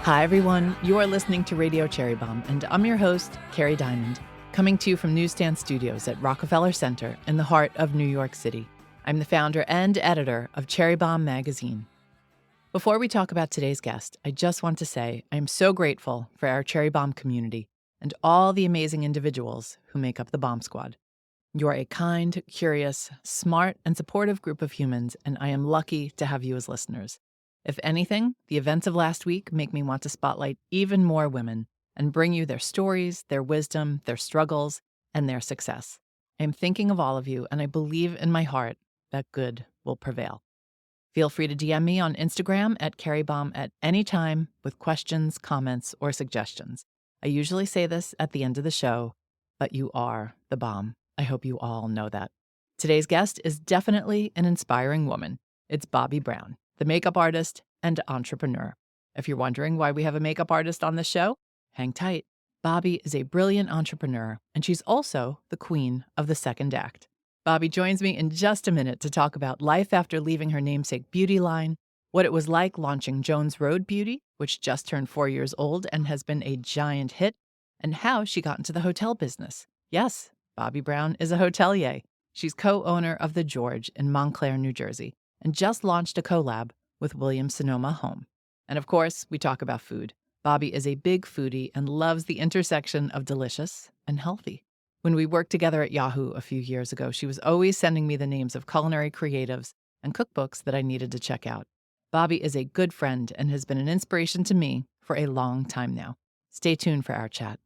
Hi, everyone. You are listening to Radio Cherry Bomb, and I'm your host, Kerry Diamond, coming to you from Newsstand Studios at Rockefeller Center in the heart of New York City. I'm the founder and editor of Cherry Bomb magazine. Before we talk about today's guest, I just want to say I am so grateful for our Cherry Bomb community and all the amazing individuals who make up the Bomb Squad. You're a kind, curious, smart, and supportive group of humans, and I am lucky to have you as listeners. If anything, the events of last week make me want to spotlight even more women and bring you their stories, their wisdom, their struggles, and their success. I am thinking of all of you, and I believe in my heart that good will prevail. Feel free to DM me on Instagram at KerryBomb at any time with questions, comments, or suggestions. I usually say this at the end of the show, but you are the bomb. I hope you all know that. Today's guest is definitely an inspiring woman. It's Bobbi Brown, the makeup artist and entrepreneur. If you're wondering why we have a makeup artist on this show, hang tight. Bobbi is a brilliant entrepreneur, and she's also the queen of the second act. Bobbi joins me in just a minute to talk about life after leaving her namesake beauty line, what it was like launching Jones Road Beauty, which just turned 4 years old and has been a giant hit, and how she got into the hotel business. Yes, Bobbi Brown is a hotelier. She's co-owner of The George in Montclair, New Jersey, and just launched a collab with Williams Sonoma Home. And of course, we talk about food. Bobbi is a big foodie and loves the intersection of delicious and healthy. When we worked together at Yahoo a few years ago, she was always sending me the names of culinary creatives and cookbooks that I needed to check out. Bobbi is a good friend and has been an inspiration to me for a long time now. Stay tuned for our chat.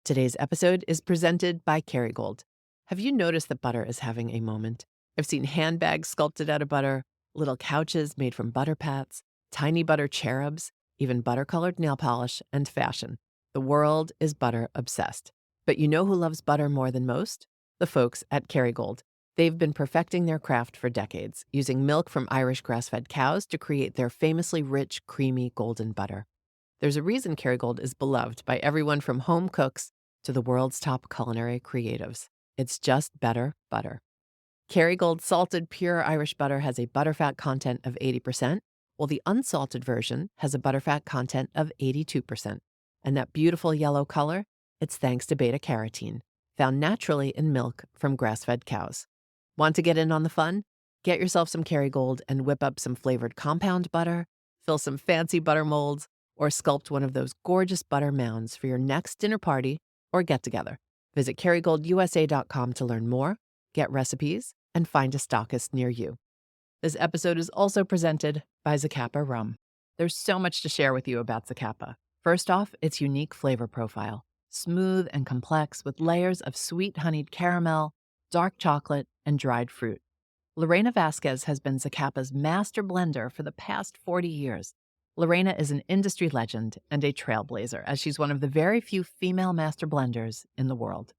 Today's episode is presented by Kerrygold. Have you noticed that butter is having a moment? I've seen handbags sculpted out of butter, little couches made from butter pats, tiny butter cherubs, even butter-colored nail polish and fashion. The world is butter obsessed. But you know who loves butter more than most? The folks at Kerrygold. They've been perfecting their craft for decades, using milk from Irish grass-fed cows to create their famously rich, creamy, golden butter. There's a reason Kerrygold is beloved by everyone from home cooks to the world's top culinary creatives. It's just better butter. Kerrygold salted pure Irish butter has a butterfat content of 80%, while the unsalted version has a butterfat content of 82%. And that beautiful yellow color? It's thanks to beta-carotene, found naturally in milk from grass-fed cows. Want to get in on the fun? Get yourself some Kerrygold and whip up some flavored compound butter, fill some fancy butter molds, or sculpt one of those gorgeous butter mounds for your next dinner party or get-together. Visit KerrygoldUSA.com to learn more, get recipes, and find a stockist near you. This episode is also presented by Zacapa Rum. There's so much to share with you about Zacapa. First off, its unique flavor profile. Smooth and complex with layers of sweet honeyed caramel, dark chocolate, and dried fruit. Lorena Vasquez has been Zacapa's master blender for the past 40 years. Lorena is an industry legend and a trailblazer, as she's one of the very few female master blenders in the world.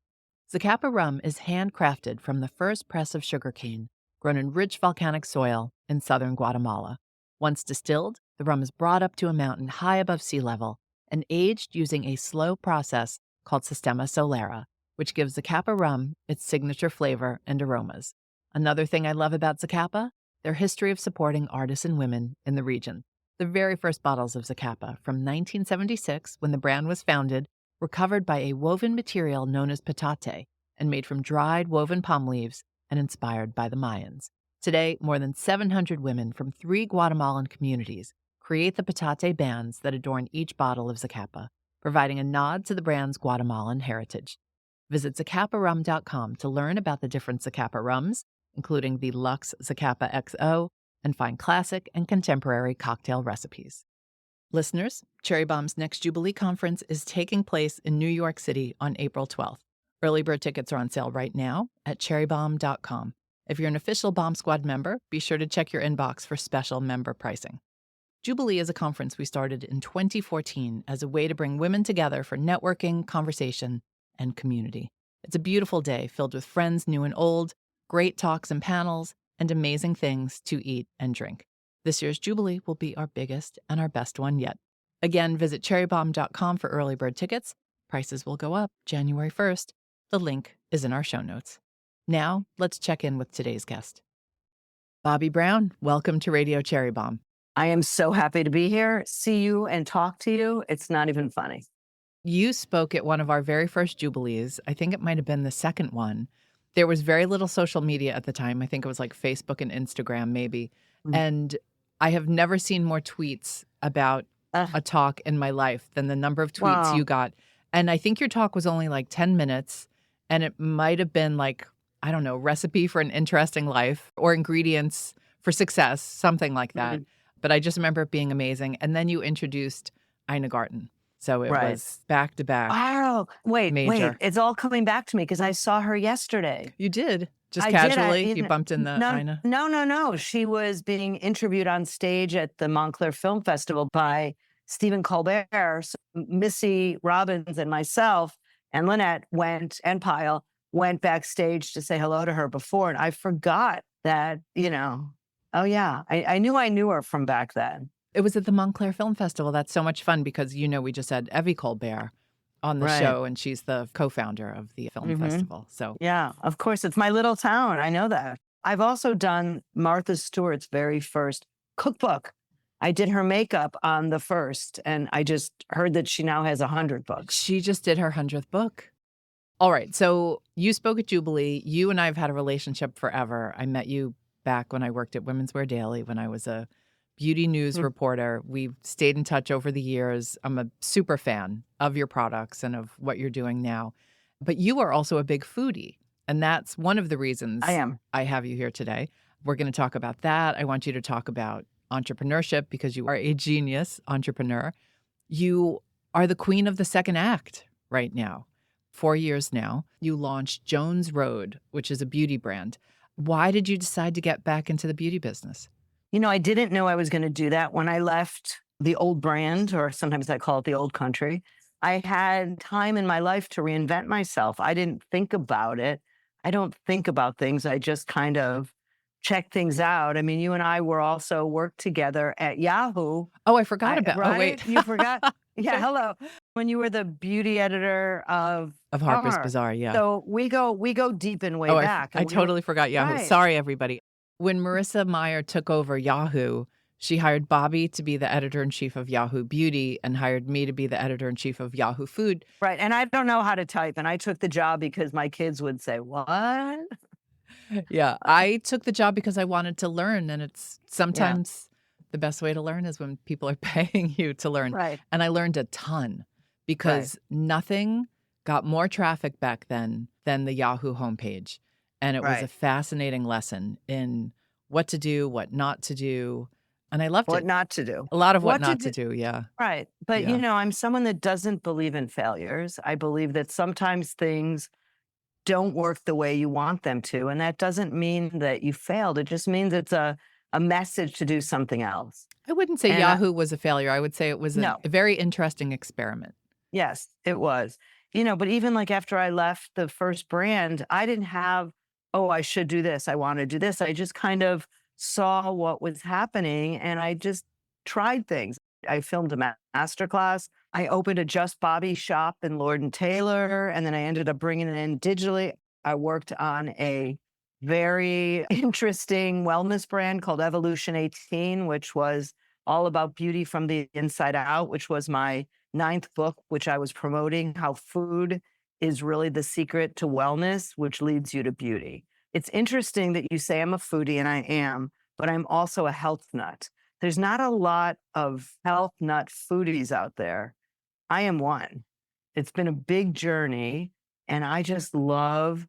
Zacapa rum is handcrafted from the first press of sugarcane, grown in rich volcanic soil in southern Guatemala. Once distilled, the rum is brought up to a mountain high above sea level and aged using a slow process called Sistema Solera, which gives Zacapa rum its signature flavor and aromas. Another thing I love about Zacapa, their history of supporting artisan women in the region. The very first bottles of Zacapa from 1976, when the brand was founded, were covered by a woven material known as petate and made from dried woven palm leaves and inspired by the Mayans. Today, more than 700 women from 3 Guatemalan communities create the petate bands that adorn each bottle of Zacapa, providing a nod to the brand's Guatemalan heritage. Visit zacaparum.com to learn about the different Zacapa rums, including the Luxe Zacapa XO, and find classic and contemporary cocktail recipes. Listeners, Cherry Bomb's next Jubilee Conference is taking place in New York City on April 12th. Early bird tickets are on sale right now at cherrybomb.com. If you're an official Bomb Squad member, be sure to check your inbox for special member pricing. Jubilee is a conference we started in 2014 as a way to bring women together for networking, conversation, and community. It's a beautiful day filled with friends new and old, great talks and panels, and amazing things to eat and drink. This year's Jubilee will be our biggest and our best one yet. Again, visit cherrybomb.com for early bird tickets. Prices will go up January 1st. The link is in our show notes. Now, let's check in with today's guest. Bobbi Brown, welcome to Radio Cherry Bomb. I am so happy to be here, see you, and talk to you. It's not even funny. You spoke at one of our very first Jubilees. I think it might have been the second one. There was very little social media at the time. I think it was like Facebook and Instagram, maybe. Mm. And I have never seen more tweets about Uh, a talk in my life than the number of tweets you wow. got. And I think your talk was only like 10 minutes, and it might have been like, I don't know, recipe for an interesting life or ingredients for success, something like that. Mhm. But I just remember it being amazing. And then you introduced Ina Garten. So it Right. was back to back Oh, wait. major. It's all coming back to me because I saw her yesterday. You did? Just I did. casually? You bumped in the No, Ina? no. She was being interviewed on stage at the Montclair Film Festival by Stephen Colbert. So Missy Robbins and myself and Lynette and Pyle went backstage to say hello to her before. And I forgot that, oh, yeah, I knew her from back then. It was at the Montclair Film Festival. That's so much fun because, we just had Evie Colbert on the Right. show, and she's the co-founder of the film Hmm. festival. So Yeah, of course. It's my little town. I know that. I've also done Martha Stewart's very first cookbook. I did her makeup on the first, and I just heard that she now has 100 books. she just did her 100th book. All right. So you spoke at Jubilee. You and I have had a relationship forever. I met you back when I worked at Women's Wear Daily, when I was a beauty news Mm. reporter. We've stayed in touch over the years. I'm a super fan of your products and of what you're doing now. But you are also a big foodie. And that's one of the reasons I am. I have you here today. We're going to talk about that. I want you to talk about entrepreneurship because you are a genius entrepreneur. You are the queen of the second act right now. 4 years now. You launched Jones Road, which is a beauty brand. Why did you decide to get back into the beauty business? I didn't know I was going to do that when I left the old brand, or sometimes I call it the old country. I had time in my life to reinvent myself. I didn't think about it. I don't think about things. I just kind of check things out. I mean, you and I were also worked together at Yahoo. Oh, I forgot about. Oh, Right? wait. You forgot? Yeah, hello. When you were the beauty editor of Of Harper's Harper. Bazaar, yeah. So we go deep and way Oh, back. I And we were- totally forgot Yahoo. Right. Sorry, everybody. When Marissa Meyer took over Yahoo, she hired Bobbi to be the editor-in-chief of Yahoo Beauty and hired me to be the editor-in-chief of Yahoo Food. Right, and I don't know how to type, and I took the job because my kids would say, "What?" Yeah, I took the job because I wanted to learn, and it's Yeah, sometimes the best way to learn is when people are paying you to learn. right, And I learned a ton right, because nothing got more traffic back then than the Yahoo homepage. And it was a right. fascinating lesson in what to do, what not to do. And I loved What it. not to do. A lot of what What to not to do. do. Yeah. Right, but, Yeah. I'm someone that doesn't believe in failures. I believe that sometimes things don't work the way you want them to, and that doesn't mean that you failed. It just means it's a message to do something else. I wouldn't say And I Yahoo was a failure. I would say it was No. a very interesting experiment. Yes, it was. But even like after I left the first brand, I didn't have, oh, I should do this. I want to do this. I just kind of saw what was happening and I just tried things. I filmed a masterclass. I opened a Just Bobby shop in Lord and Taylor, and then I ended up bringing it in digitally. I worked on a very interesting wellness brand called Evolution 18, which was all about beauty from the inside out, which was my ninth book, which I was promoting how food is really the secret to wellness, which leads you to beauty. It's interesting that you say I'm a foodie, and I am, but I'm also a health nut. There's not a lot of health nut foodies out there. I am one. It's been a big journey, and I just love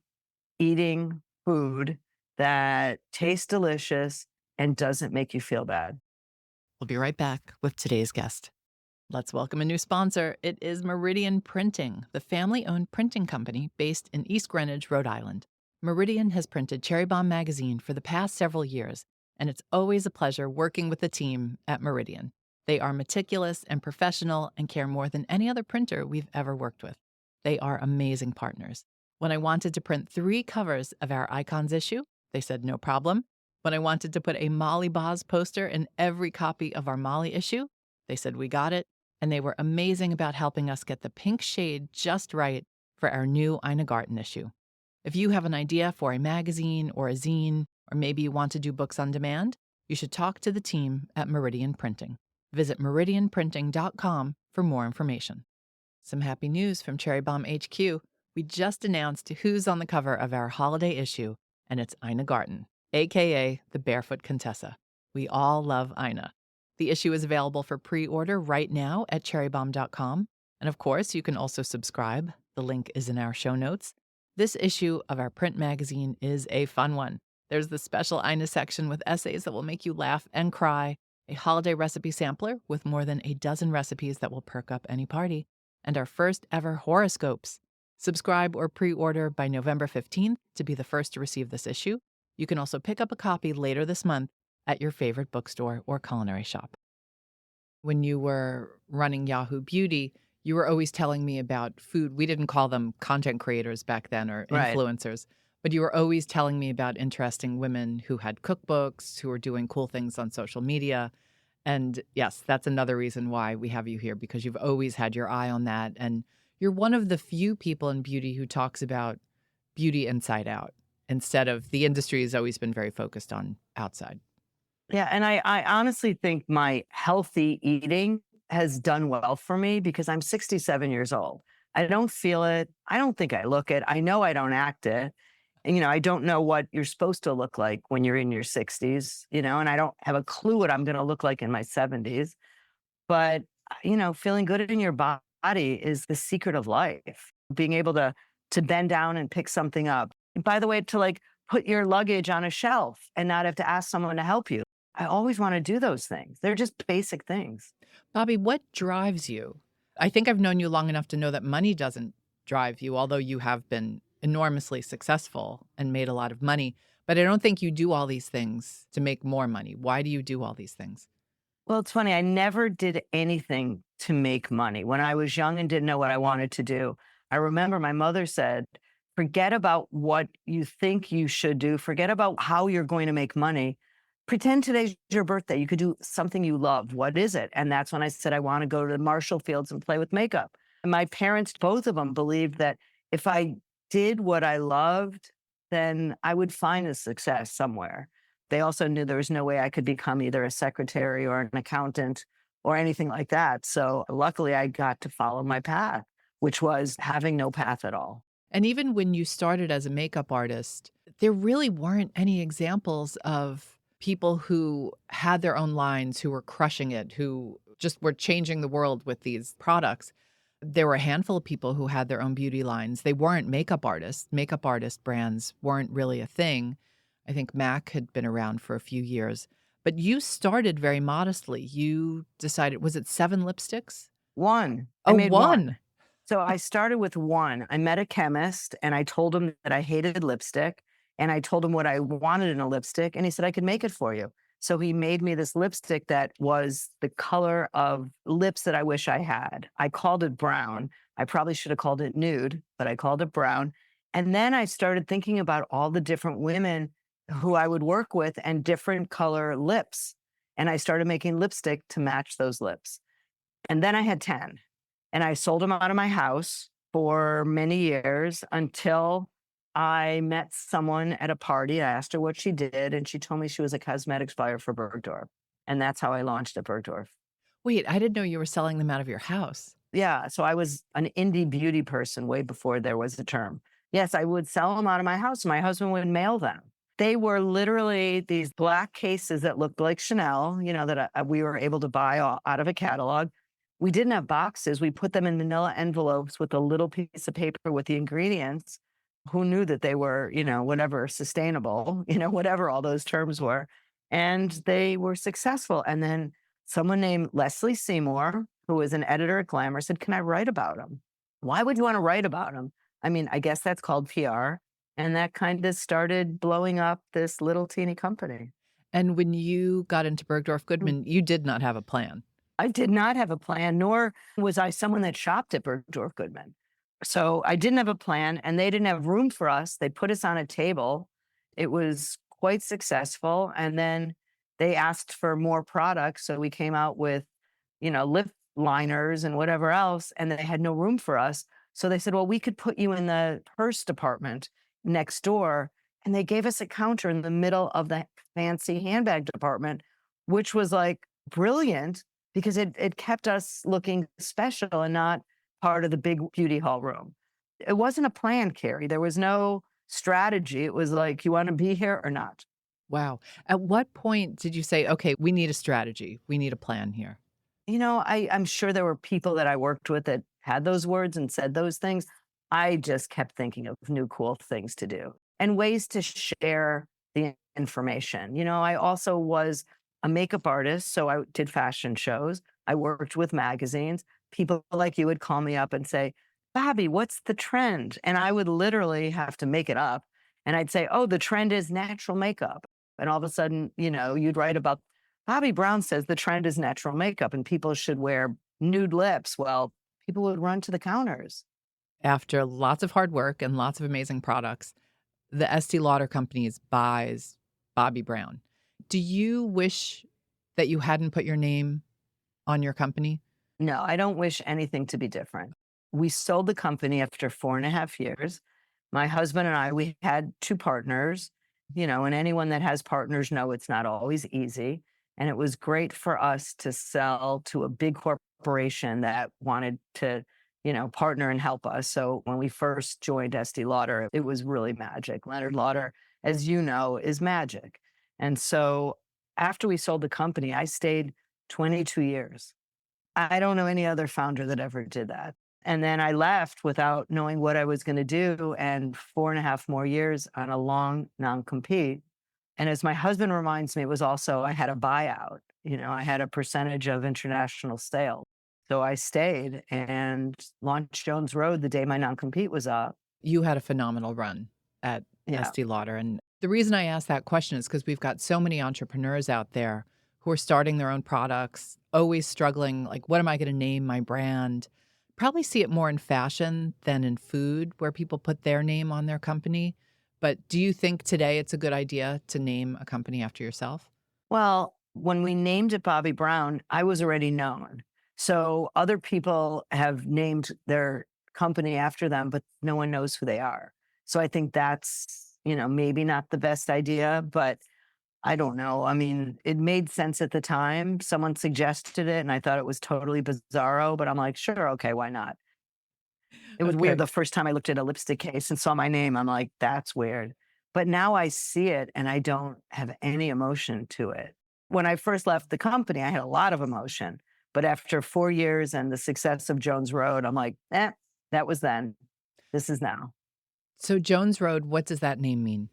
eating food that tastes delicious and doesn't make you feel bad. We'll be right back with today's guest. Let's welcome a new sponsor. It is Meridian Printing, the family-owned printing company based in East Greenwich, Rhode Island. Meridian has printed Cherry Bomb magazine for the past several years, and it's always a pleasure working with the team at Meridian. They are meticulous and professional and care more than any other printer we've ever worked with. They are amazing partners. When I wanted to print 3 covers of our Icons issue, they said no problem. When I wanted to put a Molly Boz poster in every copy of our Molly issue, they said we got it. And they were amazing about helping us get the pink shade just right for our new Ina Garten issue. If you have an idea for a magazine or a zine, or maybe you want to do books on demand, you should talk to the team at Meridian Printing. Visit meridianprinting.com for more information. Some happy news from Cherry Bomb HQ. We just announced who's on the cover of our holiday issue, and it's Ina Garten, aka the Barefoot Contessa. We all love Ina. The issue is available for pre-order right now at cherrybomb.com. And of course, you can also subscribe. The link is in our show notes. This issue of our print magazine is a fun one. There's the special Ina section with essays that will make you laugh and cry, a holiday recipe sampler with more than a dozen recipes that will perk up any party, and our first ever horoscopes. Subscribe or pre-order by November 15th to be the first to receive this issue. You can also pick up a copy later this month at your favorite bookstore or culinary shop. When you were running Yahoo Beauty, you were always telling me about food. We didn't call them content creators back then or Right. influencers, but you were always telling me about interesting women who had cookbooks, who were doing cool things on social media. And yes, that's another reason why we have you here, because you've always had your eye on that. And you're one of the few people in beauty who talks about beauty inside out instead of the industry has always been very focused on outside. Yeah. And I honestly think my healthy eating has done well for me because I'm 67 years old. I don't feel it. I don't think I look it. I know I don't act it. And, I don't know what you're supposed to look like when you're in your 60s, and I don't have a clue what I'm going to look like in my 70s. But, feeling good in your body is the secret of life. Being able to bend down and pick something up. And by the way, to like put your luggage on a shelf and not have to ask someone to help you. I always want to do those things. They're just basic things. Bobbi, what drives you? I think I've known you long enough to know that money doesn't drive you, although you have been enormously successful and made a lot of money. But I don't think you do all these things to make more money. Why do you do all these things? Well, it's funny. I never did anything to make money. When I was young and didn't know what I wanted to do, I remember my mother said, forget about what you think you should do. Forget about how you're going to make money. Pretend today's your birthday. You could do something you love. What is it? And that's when I said, I want to go to the Marshall Fields and play with makeup. And my parents, both of them, believed that if I did what I loved, then I would find a success somewhere. They also knew there was no way I could become either a secretary or an accountant or anything like that. So luckily, I got to follow my path, which was having no path at all. And even when you started as a makeup artist, there really weren't any examples of people who had their own lines, who were crushing it, who just were changing the world with these products. There were a handful of people who had their own beauty lines. They weren't makeup artists. Makeup artist brands weren't really a thing. I think MAC had been around for a few years. But you started very modestly. You decided, was it 7 lipsticks? One. Oh, I made one. So I started with one. I met a chemist and I told him that I hated lipstick. And I told him what I wanted in a lipstick. And he said, I could make it for you. So he made me this lipstick that was the color of lips that I wish I had. I called it brown. I probably should have called it nude, but I called it brown. And then I started thinking about all the different women who I would work with and different color lips. And I started making lipstick to match those lips. And then I had 10. And I sold them out of my house for many years until I met someone at a party. I asked her what she did, and she told me she was a cosmetics buyer for Bergdorf. And that's how I launched at Bergdorf. Wait, I didn't know you were selling them out of your house. Yeah. So I was an indie beauty person way before there was a term. Yes, I would sell them out of my house. My husband would mail them. They were literally these black cases that looked like Chanel, that we were able to buy out of a catalog. We didn't have boxes. We put them in manila envelopes with a little piece of paper with the ingredients. Who knew that they were, whatever, sustainable, whatever all those terms were. And they were successful. And then someone named Leslie Seymour, who was an editor at Glamour, said, can I write about them? Why would you want to write about them? I mean, I guess that's called PR. And that kind of started blowing up this little teeny company. And when you got into Bergdorf Goodman, you did not have a plan. I did not have a plan, nor was I someone that shopped at Bergdorf Goodman. So I didn't have a plan and they didn't have room for us. They put us on a table. It was quite successful. And then they asked for more products. So we came out with, lip liners and whatever else. And they had no room for us. So they said, well, we could put you in the purse department next door And they gave us a counter in the middle of the fancy handbag department, which was like brilliant because it kept us looking special and not part of the big beauty hall room. It wasn't a plan, Carrie. There was no strategy. It was like, you want to be here or not? Wow. At what point did you say, okay, we need a strategy, we need a plan here? I'm sure there were people that I worked with that had those words and said those things. I just kept thinking of new cool things to do and ways to share the information. I also was a makeup artist, so I did fashion shows. I worked with magazines. People like you would call me up and say, Bobby, what's the trend? And I would literally have to make it up. And I'd say, oh, the trend is natural makeup. And all of a sudden, you'd write about Bobbi Brown says the trend is natural makeup and people should wear nude lips. Well, people would run to the counters. After lots of hard work and lots of amazing products, the Estee Lauder Companies buys Bobbi Brown. Do you wish that you hadn't put your name on your company? No, I don't wish anything to be different. We sold the company after 4.5 years. My husband and I, we had two partners, and anyone that has partners know it's not always easy. And it was great for us to sell to a big corporation that wanted to, partner and help us. So when we first joined Estee Lauder, it was really magic. Leonard Lauder, as you know, is magic. And so after we sold the company, I stayed 22 years. I don't know any other founder that ever did that. And then I left without knowing what I was going to do, and 4.5 more years on a long non-compete. And as my husband reminds me, it was also, I had a buyout. I had a percentage of international sales. So I stayed and launched Jones Road the day my non-compete was up. You had a phenomenal run at Yeah. Estee Lauder. And the reason I ask that question is because we've got so many entrepreneurs out there who are starting their own products, always struggling, like, what am I going to name my brand? Probably see it more in fashion than in food, where people put their name on their company. But do you think today it's a good idea to name a company after yourself? Well, when we named it Bobbi Brown, I was already known. So other people have named their company after them, but no one knows who they are. So I think that's, maybe not the best idea, but I don't know. I mean, it made sense at the time. Someone suggested it and I thought it was totally bizarro, but I'm like, sure, okay, why not? It was weird Okay. the first time I looked at a lipstick case and saw my name. I'm like, that's weird. But now I see it and I don't have any emotion to it. When I first left the company, I had a lot of emotion. But after 4 years and the success of Jones Road, I'm like, that was then. This is now. So Jones Road, what does that name mean?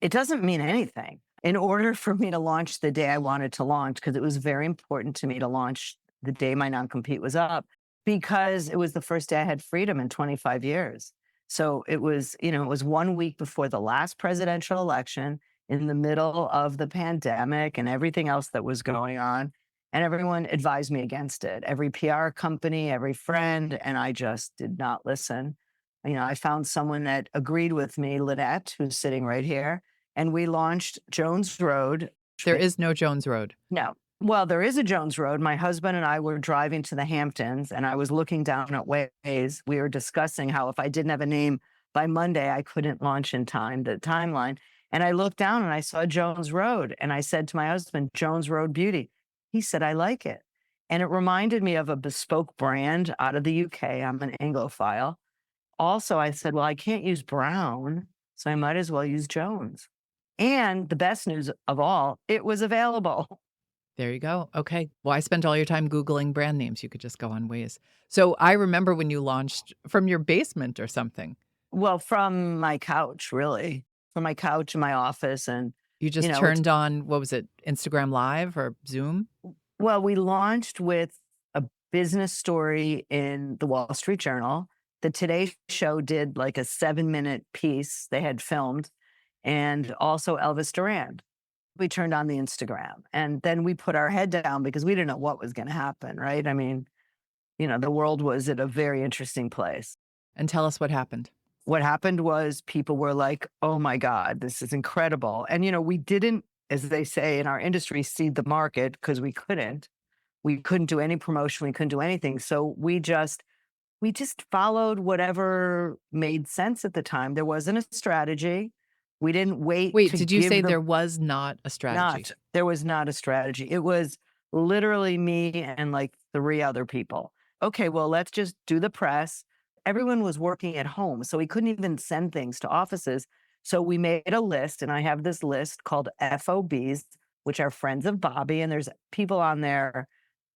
It doesn't mean anything. In order for me to launch the day I wanted to launch, because it was very important to me to launch the day my non-compete was up, because it was the first day I had freedom in 25 years. So it was, it was 1 week before the last presidential election, in the middle of the pandemic and everything else that was going on. And everyone advised me against it. Every PR company, every friend, and I just did not listen. I found someone that agreed with me, Lynette, who's sitting right here, and we launched Jones Road. There is no Jones Road. No. Well, there is a Jones Road. My husband and I were driving to the Hamptons, and I was looking down at Waze. We were discussing how if I didn't have a name by Monday, I couldn't launch in time, the timeline. And I looked down and I saw Jones Road, and I said to my husband, Jones Road Beauty. He said, I like it. And it reminded me of a bespoke brand out of the UK. I'm an Anglophile. Also, I said, well, I can't use Brown, so I might as well use Jones. And the best news of all, it was available. There you go. Okay. Well, I spent all your time Googling brand names. You could just go on Waze. So I remember when you launched from your basement or something. Well, from my couch, really, from my couch in my office. And, You just turned on, what was it, Instagram Live or Zoom? well, we launched with a business story in the Wall Street Journal. The Today Show did like a 7-minute piece they had filmed, and also Elvis Duran. We turned on the Instagram, and then we put our head down because we didn't know what was going to happen, right? I mean, the world was at a very interesting place. And tell us what happened. What happened was people were like, oh my God, this is incredible. And, we didn't, as they say in our industry, seed the market because we couldn't. We couldn't do any promotion. We couldn't do anything. So we just followed whatever made sense at the time. There wasn't a strategy. We didn't wait Wait, to did you say give the there was not a strategy? not there was not a strategy. It was literally me and like 3 other people. Okay, well, let's just do the press. Everyone was working at home, so we couldn't even send things to offices. So we made a list, and I have this list called FOBs, which are friends of Bobby, and there's people on there,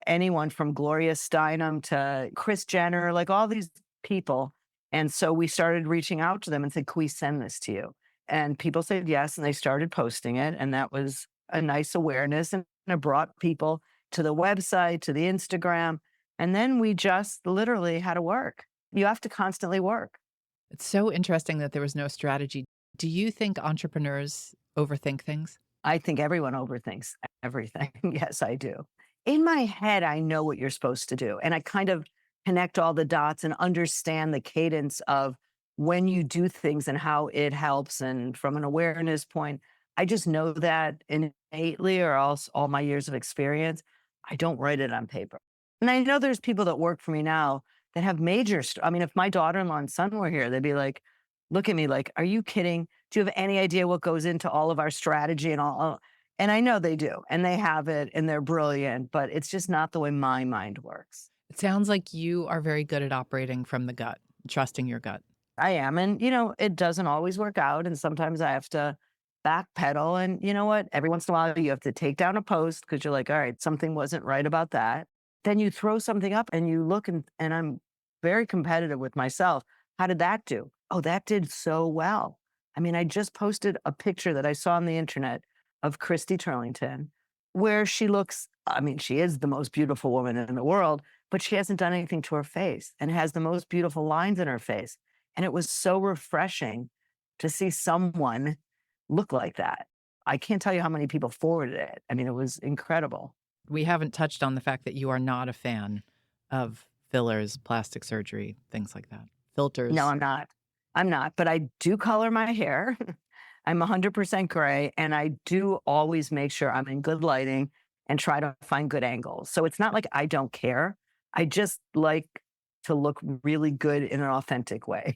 anyone from Gloria Steinem to Kris Jenner, like all these people. And so we started reaching out to them and said, "Can we send this to you?" And people said yes, and they started posting it. And that was a nice awareness. And it brought people to the website, to the Instagram. And then we just literally had to work. You have to constantly work. It's so interesting that there was no strategy. Do you think entrepreneurs overthink things? I think everyone overthinks everything. Yes, I do. In my head, I know what you're supposed to do. And I kind of connect all the dots and understand the cadence of when you do things and how it helps. And from an awareness point, I just know that innately or else all my years of experience. I don't write it on paper. And I know there's people that work for me now that have major, I mean, if my daughter in law and son were here, they'd be like, look at me like, are you kidding? Do you have any idea what goes into all of our strategy and all? And I know they do, and they have it, and they're brilliant, but it's just not the way my mind works. It sounds like you are very good at operating from the gut, trusting your gut. I am, and it doesn't always work out, and sometimes I have to backpedal. And you know what? Every once in a while, you have to take down a post because you're like, all right, something wasn't right about that. Then you throw something up, and you look, and I'm very competitive with myself. How did that do? Oh, that did so well. I mean, I just posted a picture that I saw on the internet of Christy Turlington, where she looks, I mean, she is the most beautiful woman in the world, but she hasn't done anything to her face and has the most beautiful lines in her face. And it was so refreshing to see someone look like that. I can't tell you how many people forwarded it. I mean, it was incredible. We haven't touched on the fact that you are not a fan of fillers, plastic surgery, things like that. Filters. No, I'm not. I'm not, but I do color my hair. I'm 100% gray, and I do always make sure I'm in good lighting and try to find good angles. So it's not like I don't care. I just like to look really good in an authentic way.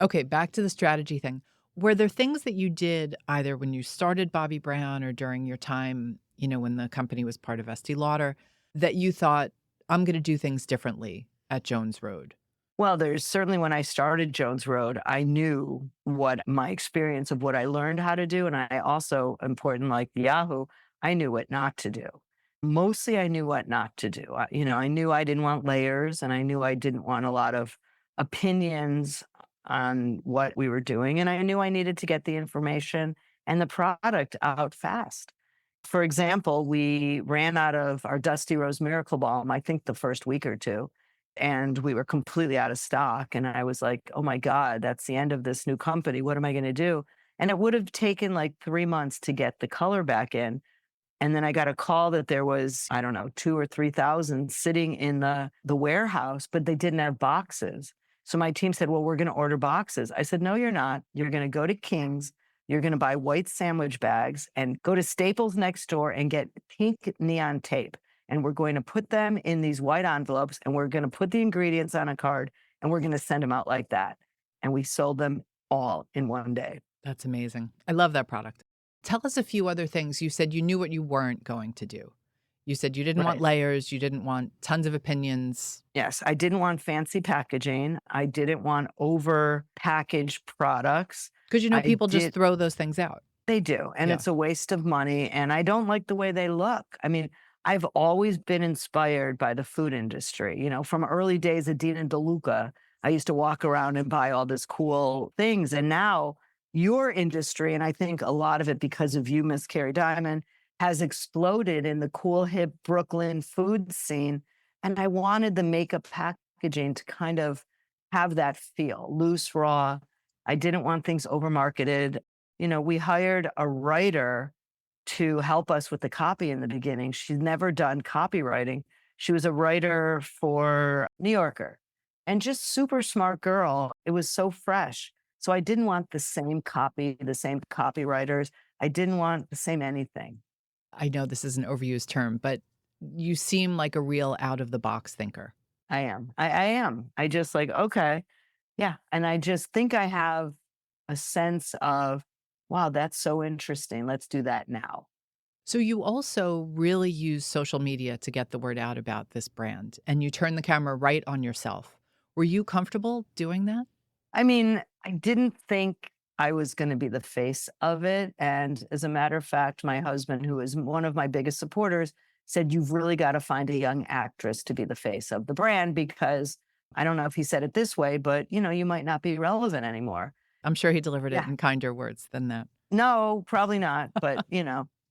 Okay, back to the strategy thing. Were there things that you did either when you started Bobbi Brown or during your time, when the company was part of Estee Lauder, that you thought, I'm going to do things differently at Jones Road? Well, there's certainly when I started Jones Road, I knew what my experience of what I learned how to do. And I also, important like Yahoo, I knew what not to do. Mostly I knew what not to do. I knew I didn't want layers, and I knew I didn't want a lot of opinions on what we were doing. And I knew I needed to get the information and the product out fast. For example, we ran out of our Dusty Rose Miracle Balm, I think the first week or two, and we were completely out of stock. And I was like, oh my God, that's the end of this new company. What am I going to do? And it would have taken like 3 months to get the color back in. And then I got a call that there was, I don't know, 2 or 3,000 sitting in the warehouse, but they didn't have boxes. So my team said, well, we're going to order boxes. I said, no, you're not. You're going to go to King's. You're going to buy white sandwich bags and go to Staples next door and get pink neon tape. And we're going to put them in these white envelopes, and we're going to put the ingredients on a card, and we're going to send them out like that. And we sold them all in one day. That's amazing. I love that product. Tell us a few other things. You said you knew what you weren't going to do. You said you didn't want layers. You didn't want tons of opinions. Yes, I didn't want fancy packaging. I didn't want over packaged products. Because people just throw those things out. They do. And it's a waste of money. And I don't like the way they look. I mean, I've always been inspired by the food industry. From early days of Dina DeLuca, I used to walk around and buy all these cool things. And now your industry, and I think a lot of it because of you, Miss Kerry Diamond, has exploded in the cool, hip Brooklyn food scene. And I wanted the makeup packaging to kind of have that feel, loose, raw. I didn't want things over marketed. We hired a writer to help us with the copy in the beginning. She's never done copywriting. She was a writer for New Yorker, and just super smart girl. It was so fresh. So I didn't want the same copy, the same copywriters. I didn't want the same anything. I know this is an overused term, but you seem like a real out of the box thinker. I am. I am. I just like, okay. Yeah. And I just think I have a sense of wow, that's so interesting. Let's do that now. So you also really use social media to get the word out about this brand, and you turn the camera right on yourself. Were you comfortable doing that? I mean, I didn't think I was going to be the face of it. And as a matter of fact, my husband, who is one of my biggest supporters, said, "You've really got to find a young actress to be the face of the brand because I don't know if he said it this way, but you might not be relevant anymore." I'm sure he delivered it Yeah. in kinder words than that. No, probably not. But,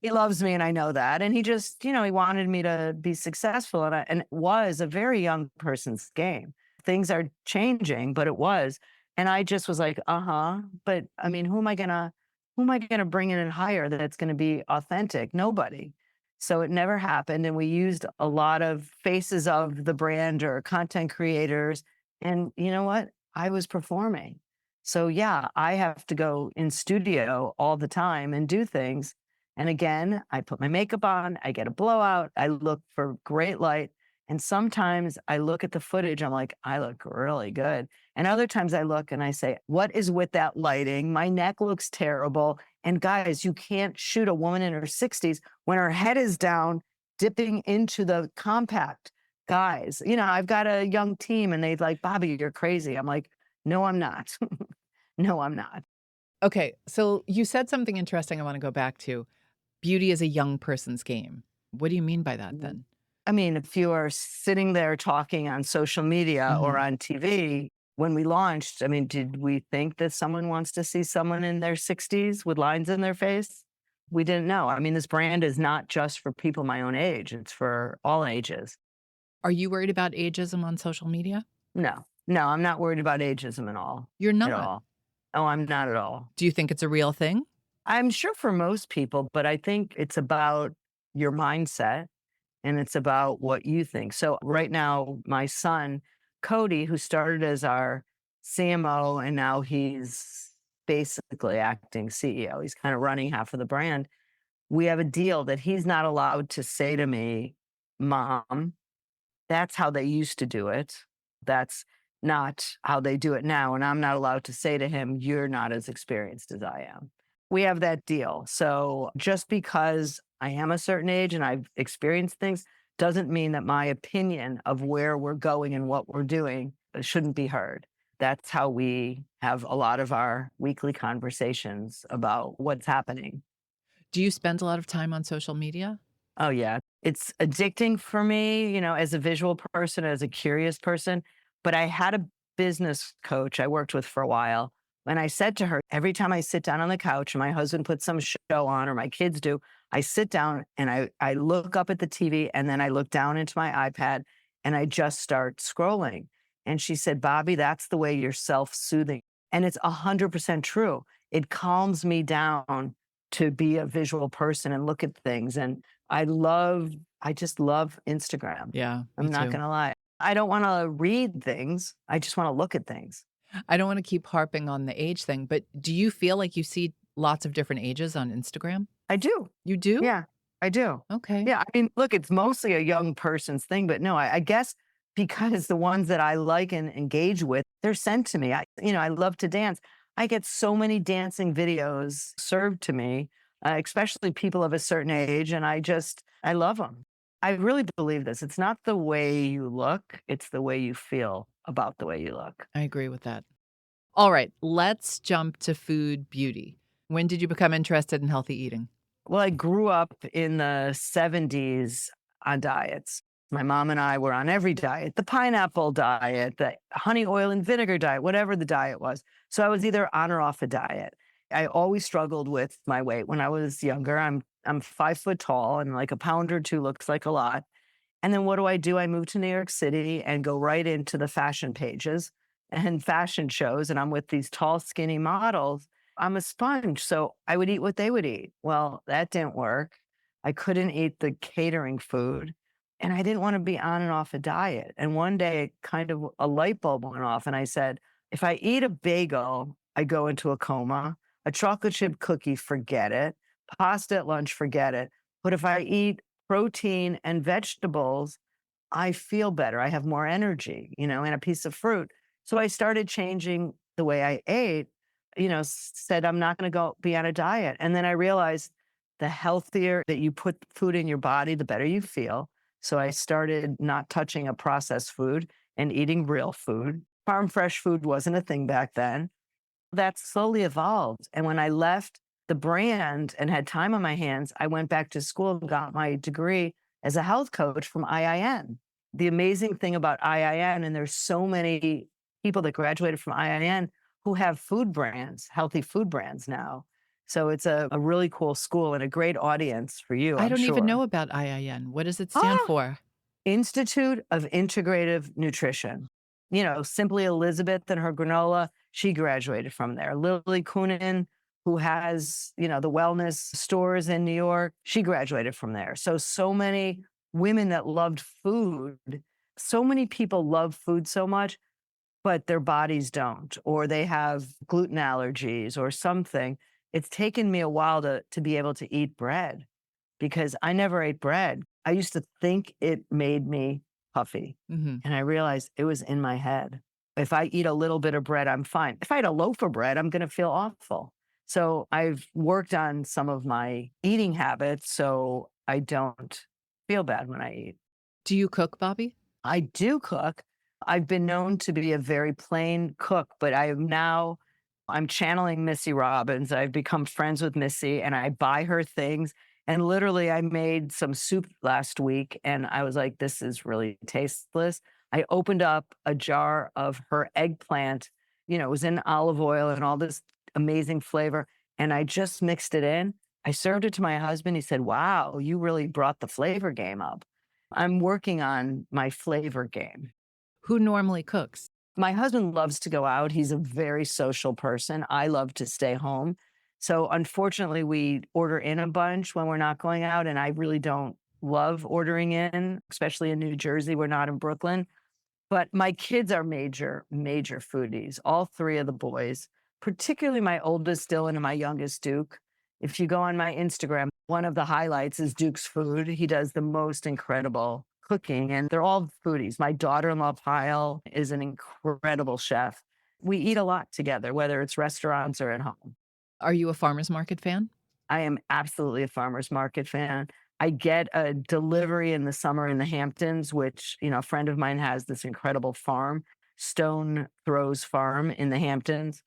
he loves me and I know that. And he just, he wanted me to be successful. And it was a very young person's game. Things are changing, but it was. And I just was like, uh-huh. But I mean, who am I gonna bring in and hire that's gonna be authentic? Nobody. So it never happened. And we used a lot of faces of the brand or content creators. And you know what? I was performing. So yeah, I have to go in studio all the time and do things. And again, I put my makeup on, I get a blowout, I look for great light. And sometimes I look at the footage, I'm like, I look really good. And other times I look and I say, what is with that lighting? My neck looks terrible. And guys, you can't shoot a woman in her 60s when her head is down, dipping into the compact. Guys, I've got a young team and they like, Bobbi, you're crazy. I'm like, no, I'm not. No, I'm not. Okay, so you said something interesting I want to go back to. Beauty is a young person's game. What do you mean by that Mhm. then? I mean, if you are sitting there talking on social media or Mhm. on TV, when we launched, I mean, did we think that someone wants to see someone in their 60s with lines in their face? We didn't know. I mean, this brand is not just for people my own age, it's for all ages. Are you worried about ageism on social media? No, no, I'm not worried about ageism at all. You're At not. all. Oh, I'm not at all. Do you think it's a real thing? I'm sure for most people, but I think it's about your mindset and it's about what you think. So right now, my son, Cody, who started as our CMO and now he's basically acting CEO, he's kind of running half of the brand. We have a deal that he's not allowed to say to me, Mom, that's how they used to do it. That's not how they do it now. And I'm not allowed to say to him, you're not as experienced as I am. We have that deal. So just because I am a certain age and I've experienced things doesn't mean that my opinion of where we're going and what we're doing shouldn't be heard. That's how we have a lot of our weekly conversations about what's happening. Do you spend a lot of time on social media? Oh, yeah. It's addicting for me, as a visual person, as a curious person. But I had a business coach I worked with for a while. And I said to her, every time I sit down on the couch and my husband puts some show on or my kids do, I sit down and I look up at the TV and then I look down into my iPad and I just start scrolling. And she said, Bobbi, that's the way you're self soothing. And it's 100% true. It calms me down to be a visual person and look at things. And I just love Instagram. Yeah, me I'm not too. gonna lie. I don't wanna read things. I just wanna look at things. I don't want to keep harping on the age thing, but do you feel like you see lots of different ages on Instagram? I do. You do? Yeah, I do. Okay. Yeah, I mean, look, it's mostly a young person's thing, but no, I guess because the ones that I like and engage with, they're sent to me. I love to dance. I get so many dancing videos served to me, especially people of a certain age, and I love them. I really believe this. It's not the way you look, it's the way you feel about the way you look. I agree with that. All right, let's jump to food beauty. When did you become interested in healthy eating? Well, I grew up in the 70s on diets. My mom and I were on every diet, the pineapple diet, the honey, oil, and vinegar diet, whatever the diet was. So I was either on or off a diet. I always struggled with my weight when I was younger. I'm 5 foot tall and like a pound or two looks like a lot. And then what do? I move to New York City and go right into the fashion pages and fashion shows. And I'm with these tall, skinny models. I'm a sponge. So I would eat what they would eat. Well, that didn't work. I couldn't eat the catering food. And I didn't want to be on and off a diet. And one day, kind of a light bulb went off. And I said, if I eat a bagel, I go into a coma. A chocolate chip cookie, forget it. Pasta at lunch, forget it. But if I eat protein and vegetables, I feel better. I have more energy, and a piece of fruit. So I started changing the way I ate. said, I'm not going to go be on a diet. And then I realized the healthier that you put food in your body, the better you feel. So I started not touching a processed food and eating real food. Farm fresh food wasn't a thing back then. That slowly evolved. And when I left the brand and had time on my hands, I went back to school and got my degree as a health coach from IIN. The amazing thing about IIN, and there's so many people that graduated from IIN who have food brands, healthy food brands now. So it's a really cool school and a great audience for you, I I'm don't even know sure. about IIN. What does it stand Ah, for? Institute of Integrative Nutrition. Simply Elizabeth and her granola, she graduated from there. Lily Kunin, who has, the wellness stores in New York, she graduated from there. So many women that loved food, so many people love food so much, but their bodies don't, or they have gluten allergies or something. It's taken me a while to be able to eat bread because I never ate bread. I used to think it made me puffy. Mhm. And I realized it was in my head. If I eat a little bit of bread, I'm fine. If I eat a loaf of bread, I'm going to feel awful. So I've worked on some of my eating habits so I don't feel bad when I eat. Do you cook, Bobby? I do cook. I've been known to be a very plain cook, but I'm channeling Missy Robbins. I've become friends with Missy and I buy her things. And literally, I made some soup last week and I was like, this is really tasteless. I opened up a jar of her eggplant, it was in olive oil and all this amazing flavor. And I just mixed it in. I served it to my husband. He said, wow, you really brought the flavor game up. I'm working on my flavor game. Who normally cooks? My husband loves to go out. He's a very social person. I love to stay home. So unfortunately, we order in a bunch when we're not going out. And I really don't love ordering in, especially in New Jersey. We're not in Brooklyn. But my kids are major, major foodies, all three of the boys, particularly my oldest Dylan and my youngest Duke. If you go on my Instagram, one of the highlights is Duke's food. He does the most incredible cooking, and they're all foodies. My daughter-in-law, Pyle, is an incredible chef. We eat a lot together, whether it's restaurants or at home. Are you a farmer's market fan? I am absolutely a farmer's market fan. I get a delivery in the summer in the Hamptons, which, a friend of mine has this incredible farm, Stone Throws Farm in the Hamptons.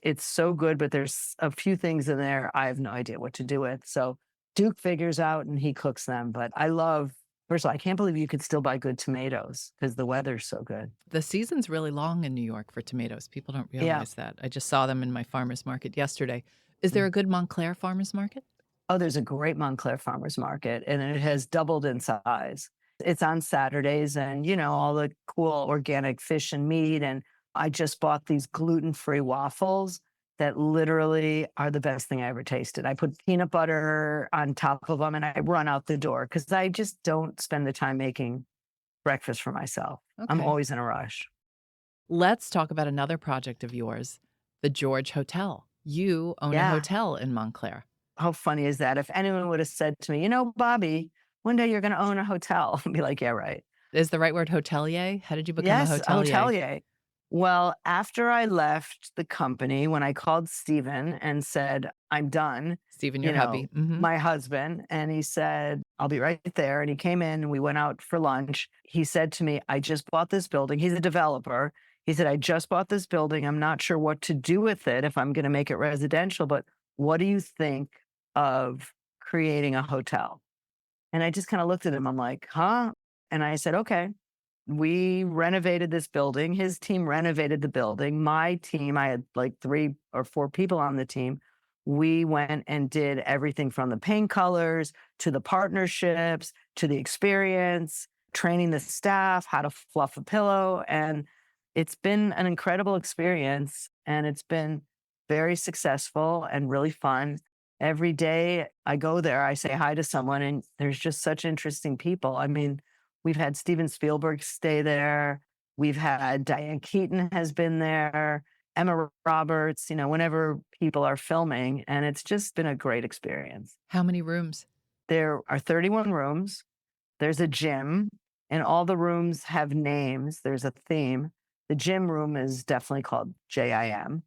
It's so good, but there's a few things in there I have no idea what to do with. So Duke figures out and he cooks them. But first of all, I can't believe you could still buy good tomatoes because the weather's so good. The season's really long in New York for tomatoes. People don't Yeah. realize that. I just saw them in my farmer's market yesterday. Is there a good Montclair farmer's market? Oh, there's a great Montclair farmers market, and it has doubled in size. It's on Saturdays and, all the cool organic fish and meat. And I just bought these gluten-free waffles that literally are the best thing I ever tasted. I put peanut butter on top of them and I run out the door because I just don't spend the time making breakfast for myself. I'm Okay. always in a rush. Let's talk about another project of yours, the George Hotel. You own a Yeah. hotel in Montclair. How funny is that? If anyone would have said to me, Bobby, one day you're going to own a hotel, I'd be like, yeah, right. Is the right word hotelier? How did you become a Yes, a hotelier? hotelier. Well, after I left the company, when I called Steven and said, I'm done, Stephen, your hubby. Mhm. my husband, and he said, I'll be right there. And he came in and we went out for lunch. He said to me, I just bought this building. He's a developer. He said, I just bought this building. I'm not sure what to do with it if I'm going to make it residential, but what do you think of creating a hotel? And I just kind of looked at him. I'm like, huh? And I said, okay. We renovated this building. His team renovated the building. My team, I had like 3 or 4 people on the team. We went and did everything from the paint colors to the partnerships to the experience, training the staff how to fluff a pillow. And it's been an incredible experience. And it's been very successful and really fun. Every day I go there, I say hi to someone, and there's just such interesting people. I mean, we've had Steven Spielberg stay there. We've had Diane Keaton has been there, Emma Roberts, whenever people are filming. And it's just been a great experience. How many rooms? There are 31 rooms. There's a gym, and all the rooms have names. There's a theme. The gym room is definitely called JIM.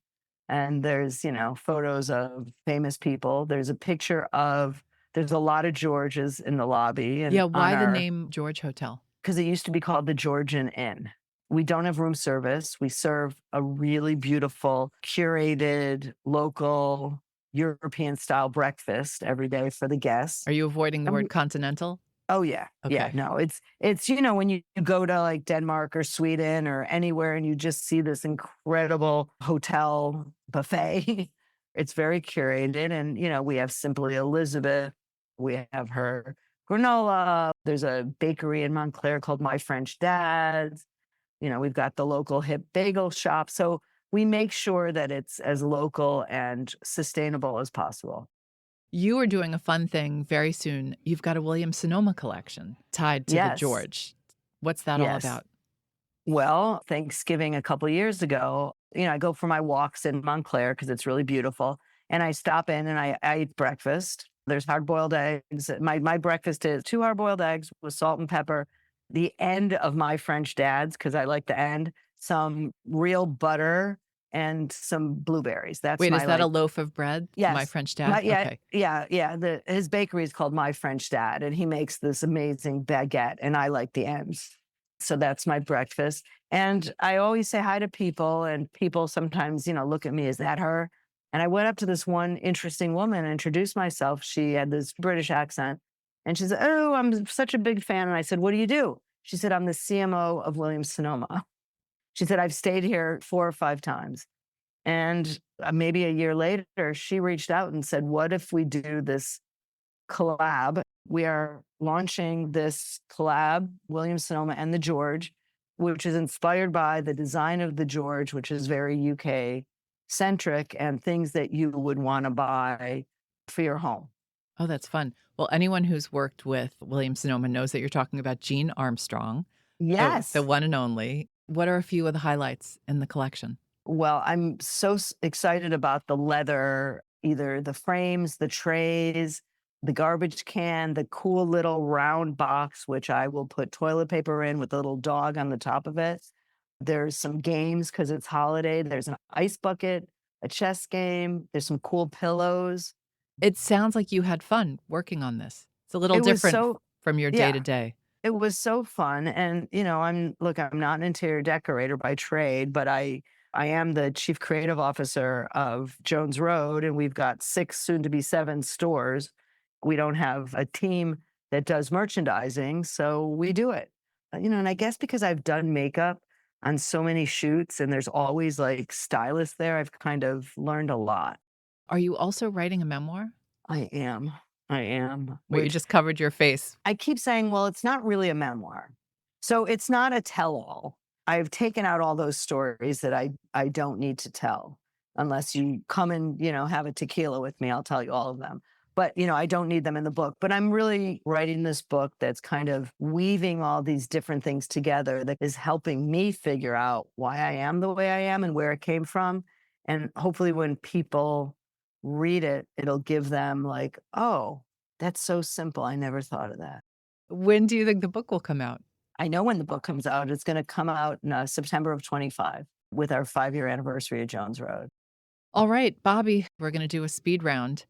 And there's, photos of famous people. There's a lot of Georges in the lobby and Yeah, on why the our, name George Hotel? because it used to be called the Georgian Inn. We don't have room service. We serve a really beautiful, curated, local, European style breakfast every day for the guests. Are you avoiding the And word continental? oh yeah. Yeah, Okay. no, it's when you go to like Denmark or Sweden or anywhere and you just see this incredible hotel buffet. It's very curated and we have Simply Elizabeth, we have her granola, there's a bakery in Montclair called My French Dad's. We've got the local hip bagel shop. So we make sure that it's as local and sustainable as possible. You are doing a fun thing very soon. You've got a Williams Sonoma collection tied to the Yes. George. What's that all Yes. about? Well, Thanksgiving a couple years ago, I go for my walks in Montclair because it's really beautiful. And I stop in and I eat breakfast. There's hard boiled eggs. My breakfast is 2 hard boiled eggs with salt and pepper. The end of My French Dad's, because I like the end, some real butter and some blueberries. That's Wait, is my that a like, loaf of bread? My yes. French My Dad? yeah, Okay. yeah. His bakery is called My French Dad, and he makes this amazing baguette, and I like the ends. So that's my breakfast. And I always say hi to people, and people sometimes, look at me, is that her? And I went up to this one interesting woman and introduced myself. She had this British accent, and she said, "Oh, I'm such a big fan." And I said, "What do you do?" She said, "I'm the CMO of Williams Sonoma." She said, "I've stayed here 4 or 5 times." And maybe a year later, she reached out and said, "What if we do this collab?" We are launching this collab, Williams Sonoma and the George, which is inspired by the design of the George, which is very UK centric and things that you would want to buy for your home. Oh, that's fun. Well, anyone who's worked with Williams Sonoma knows that you're talking about Jean Armstrong, the Yes. one and only. What are a few of the highlights in the collection? Well, I'm so excited about the leather, either the frames, the trays, the garbage can, the cool little round box, which I will put toilet paper in with a little dog on the top of it. There's some games because it's holiday. There's an ice bucket, a chess game. There's some cool pillows. It sounds like you had fun working on this. It's a little It was different so, from your day yeah, to day. it was so fun. And, I'm not an interior decorator by trade, but I am the chief creative officer of Jones Road, and we've got 6, soon to be 7 stores. We don't have a team that does merchandising, so we do it. And I guess because I've done makeup on so many shoots and there's always like stylists there, I've kind of learned a lot. Are you also writing a memoir? I am. I am. Wait, you Which just covered your face. I keep saying, well, it's not really a memoir. So it's not a tell all. I've taken out all those stories that I don't need to tell unless you come and, have a tequila with me. I'll tell you all of them. But, I don't need them in the book. But I'm really writing this book that's kind of weaving all these different things together that is helping me figure out why I am the way I am and where it came from. And hopefully when people read it, it'll give them like, oh, that's so simple. I never thought of that. When do you think the book will come out? I know when the book comes out. It's going to come out in September of 25 with our 5-year anniversary of Jones Road. All right, Bobbi, we're going to do a speed round.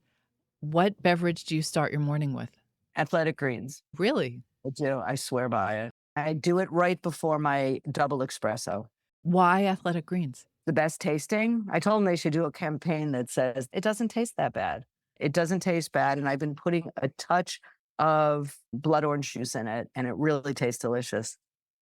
What beverage do you start your morning with? Athletic Greens. Really? I do. I swear by it. I do it right before my double espresso. Why athletic greens? The best tasting. I told them they should do a campaign that says it doesn't taste that bad. It doesn't taste bad. And I've been putting a touch of blood orange juice in it, and it really tastes delicious.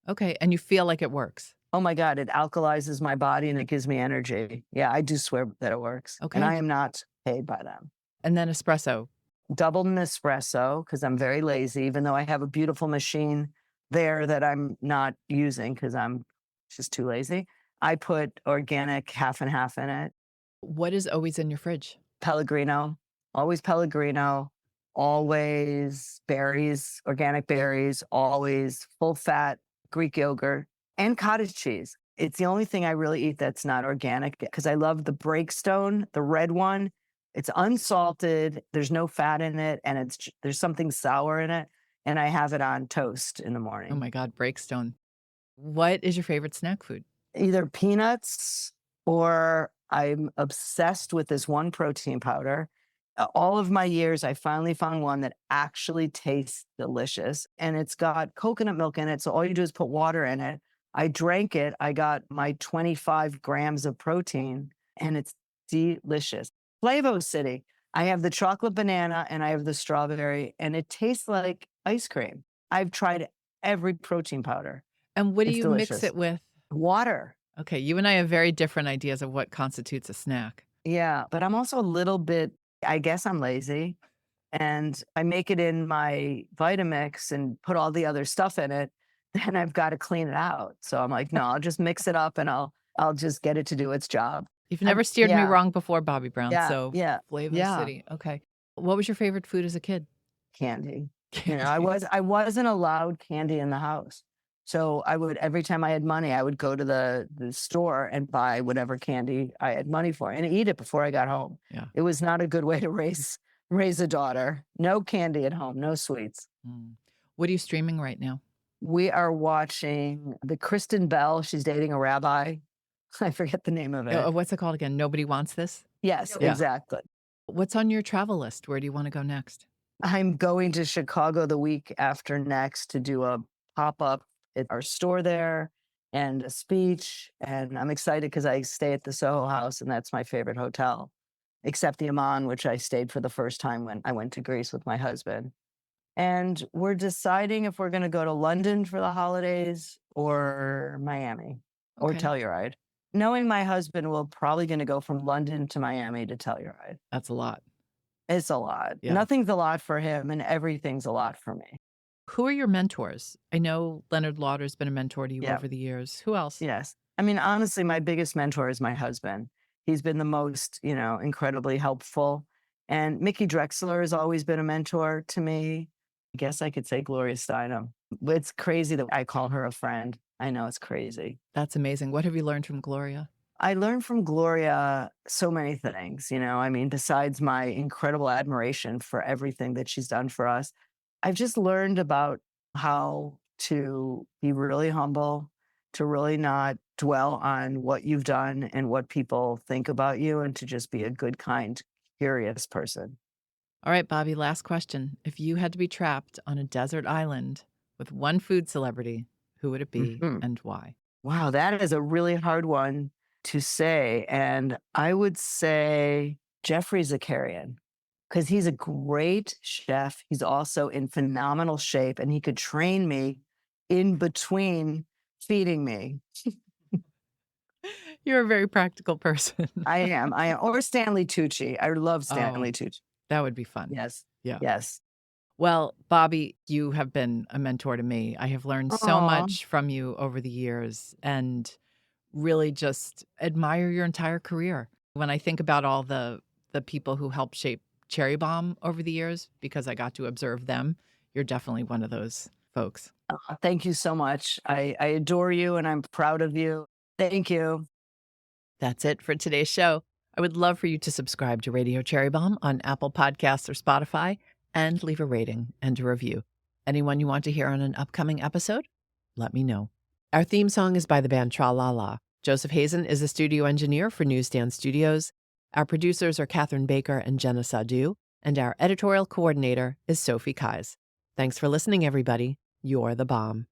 Okay, and you feel like it works. Oh my God, it alkalizes my body and it gives me energy. Yeah, I do swear that it works. And I Okay. am not paid by them. And then espresso. Doubled an espresso because I'm very lazy, even though I have a beautiful machine there that I'm not using because I'm just too lazy. I put organic half and half in it. What is always in your fridge? Pellegrino, always berries, organic berries, always full fat Greek yogurt and cottage cheese. It's the only thing I really eat that's not organic because I love the Breakstone, the red one. It's unsalted, there's no fat in it, and there's something sour in it, and I have it on toast in the Oh morning. my God, Breakstone. What is your favorite snack food? Either peanuts or I'm obsessed with this one protein powder. All of my years, I finally found one that actually tastes delicious, and it's got coconut milk in it. So all you do is put water in it. I drank it. I got my 25 grams of protein, and it's delicious. Flavo City. I have the chocolate banana and I have the strawberry, and it tastes like ice cream. I've tried every protein powder. And what do It's you mix delicious. it with? Water. Okay, you and I have very different ideas of what constitutes a snack. Yeah, but I'm also a little bit, I guess I'm lazy, and I make it in my Vitamix and put all the other stuff in it, then I've got to clean it out. So I'm like, no, I'll just mix it up and I'll just get it to do its job. You've I never steered me Yeah, wrong before, Bobbi Brown, yeah, so yeah, Flavo yeah, City. Okay. What was your favorite food as a kid? candy. Candy. I wasn't allowed candy in the house. So I would, every time I had money, I would go to the store and buy whatever candy I had money for and eat it before I got home. Yeah. It was not a good way to raise a daughter. No candy at home, no sweets. Mm. What are you streaming right now? We are watching the Kristen Bell. She's dating a rabbi. I forget the name of it. What's it called again? Nobody Wants This? Yes, Yeah. exactly. What's on your travel list? Where do you want to go next? I'm going to Chicago the week after next to do a pop-up at our store there and a speech. And I'm excited because I stay at the Soho House, and that's my favorite hotel, except the Amman, which I stayed for the first time when I went to Greece with my husband. And we're deciding if we're going to go to London for the holidays or Miami or Okay. Telluride. Knowing my husband, we're probably going to go from London to Miami to Telluride. That's a lot. It's a lot. Yeah. Nothing's a lot for him, and everything's a lot for me. Who are your mentors? I know Leonard Lauder's been a mentor to you Yeah. over the years. Who else? Yes. I mean, honestly, my biggest mentor is my husband. He's been the most, incredibly helpful. And Mickey Drexler has always been a mentor to me. I guess I could say Gloria Steinem. But it's crazy that I call her a friend. I know it's crazy. That's amazing. What have you learned from Gloria? I learned from Gloria so many things, I mean, besides my incredible admiration for everything that she's done for us. I've just learned about how to be really humble, to really not dwell on what you've done and what people think about you, and to just be a good, kind, curious person. All right, Bobbi, last question. If you had to be trapped on a desert island with one food celebrity, who would it be Mhm. and why? Wow, that is a really hard one to say. And I would say Jeffrey Zakarian, because he's a great chef. He's also in phenomenal shape, and he could train me in between feeding me. You're a very practical person. I am. Or Stanley Tucci. I love Stanley Tucci. That would be fun. Yes. Yeah. Yes. Well, Bobbi, you have been a mentor to me. I have learned so Aw. much from you over the years and really just admire your entire career. When I think about all the people who helped shape Cherry Bomb over the years, because I got to observe them, you're definitely one of those folks. Thank you so much. I adore you, and I'm proud of you. Thank you. That's it for today's show. I would love for you to subscribe to Radio Cherry Bomb on Apple Podcasts or Spotify and leave a rating and a review. Anyone you want to hear on an upcoming episode? Let me know. Our theme song is by the band Tra La La. Joseph Hazen is the studio engineer for Newsstand Studios. Our producers are Catherine Baker and Jenna Sadu, and our editorial coordinator is Sophie Kais. Thanks for listening, everybody. You're the bomb.